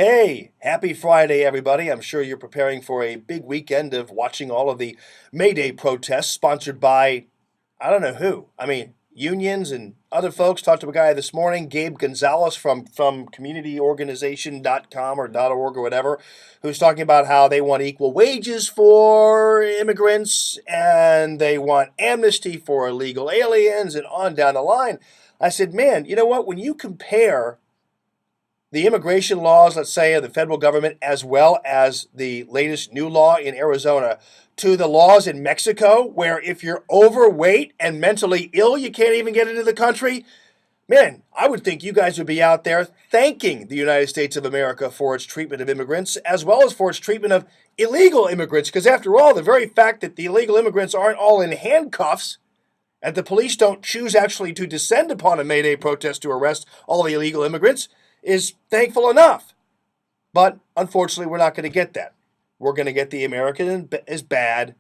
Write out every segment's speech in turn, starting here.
Hey, happy Friday, everybody. I'm sure you're preparing for a big weekend of watching all of the May Day protests sponsored by, I don't know who. I mean, unions and other folks. Talked to a guy this morning, Gabe Gonzalez from communityorganization.com or .org or whatever, who's talking about how they want equal wages for immigrants and they want amnesty for illegal aliens and on down the line. I said, man, you know what? When you compare the immigration laws, let's say, of the federal government, as well as the latest new law in Arizona, to the laws in Mexico, where if you're overweight and mentally ill, you can't even get into the country. Man, I would think you guys would be out there thanking the United States of America for its treatment of immigrants, as well as for its treatment of illegal immigrants. Because after all, the very fact that the illegal immigrants aren't all in handcuffs and the police don't choose actually to descend upon a May Day protest to arrest all the illegal immigrants is thankful enough. But unfortunately, we're not going to get that. We're going to get the American is bad,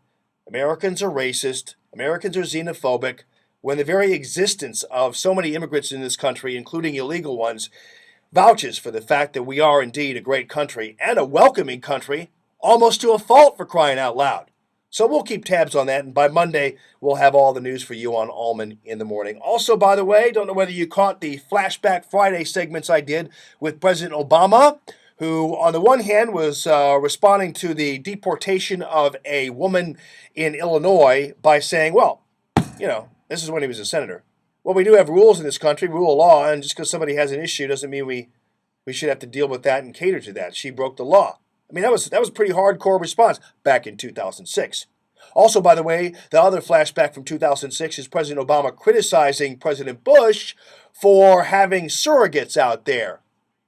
Americans are racist, Americans are xenophobic, when the very existence of so many immigrants in this country, including illegal ones, vouches for the fact that we are indeed a great country and a welcoming country, almost to a fault, for crying out loud. So we'll keep tabs on that, and by Monday, we'll have all the news for you on Allman in the Morning. Also, by the way, don't know whether you caught the Flashback Friday segments I did with President Obama, who, on the one hand, was responding to the deportation of a woman in Illinois by saying, well, this is when he was a senator. Well, we do have rules in this country, rule of law, and just because somebody has an issue doesn't mean we should have to deal with that and cater to that. She broke the law. I mean, that was a pretty hardcore response back in 2006. Also, by the way, the other flashback from 2006 is President Obama criticizing President Bush for having surrogates out there,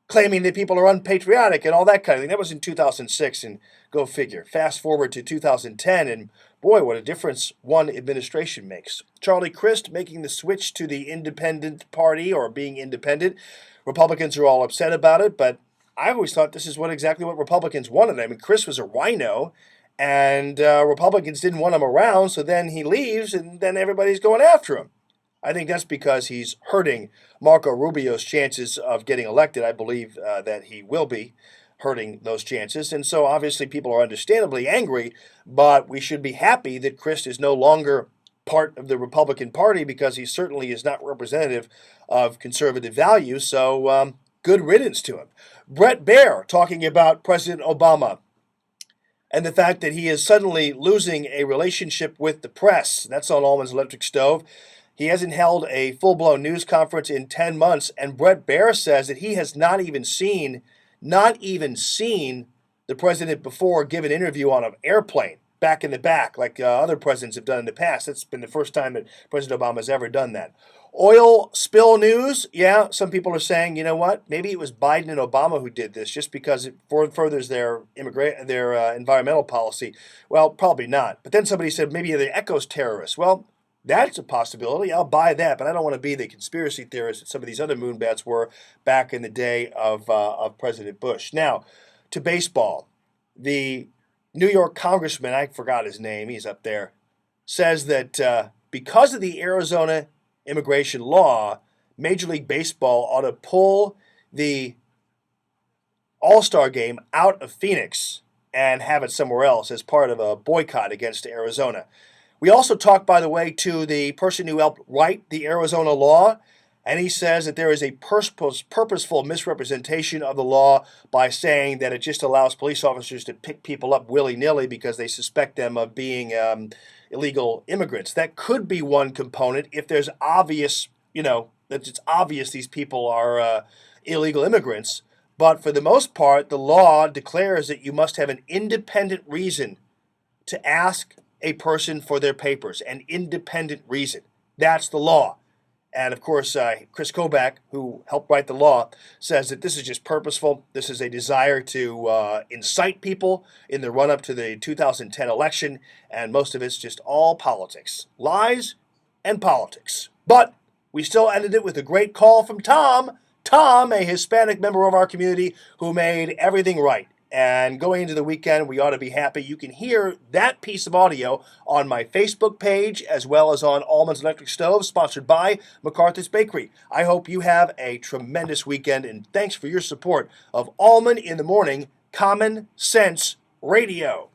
claiming that people are unpatriotic and all that kind of thing. That was in 2006, and go figure. Fast forward to 2010, and boy, what a difference one administration makes. Charlie Crist making the switch to the independent party, or being independent. Republicans are all upset about it, but I always thought this is exactly what Republicans wanted. I mean, Chris was a rhino, and Republicans didn't want him around, so then he leaves, and then everybody's going after him. I think that's because he's hurting Marco Rubio's chances of getting elected. I believe that he will be hurting those chances, and so obviously people are understandably angry, but we should be happy that Chris is no longer part of the Republican Party, because he certainly is not representative of conservative values, so good riddance to him. Brett Baer talking about President Obama and the fact that he is suddenly losing a relationship with the press. That's on Allman's Electric Stove. He hasn't held a full-blown news conference in 10 months, and Brett Baer says that he has not even seen the president before give an interview on an airplane, back in the back, like other presidents have done in the past. That's been the first time that President Obama has ever done that. Oil spill news. Yeah, some people are saying, you know what? Maybe it was Biden and Obama who did this just because it furthers their environmental policy. Well, probably not. But then somebody said maybe they're Echo's terrorists. Well, that's a possibility. I'll buy that, but I don't want to be the conspiracy theorist that some of these other moonbats were back in the day of President Bush. Now, to baseball. The New York congressman, I forgot his name, he's up there, says that because of the Arizona immigration law, Major League Baseball ought to pull the All-Star game out of Phoenix and have it somewhere else as part of a boycott against Arizona. We also talked, by the way, to the person who helped write the Arizona law, and he says that there is a purposeful misrepresentation of the law by saying that it just allows police officers to pick people up willy-nilly because they suspect them of being illegal immigrants. That could be one component if there's obvious, that it's obvious these people are illegal immigrants. But for the most part, the law declares that you must have an independent reason to ask a person for their papers, an independent reason. That's the law. And of course, Chris Kobach, who helped write the law, says that this is just purposeful. This is a desire to incite people in the run-up to the 2010 election, and most of it's just all politics. Lies and politics. But we still ended it with a great call from Tom. Tom, a Hispanic member of our community, who made everything right. And going into the weekend, we ought to be happy. You can hear that piece of audio on my Facebook page as well as on Allman's Electric Stove, sponsored by MacArthur's Bakery. I hope you have a tremendous weekend, and thanks for your support of Allman in the Morning Common Sense Radio.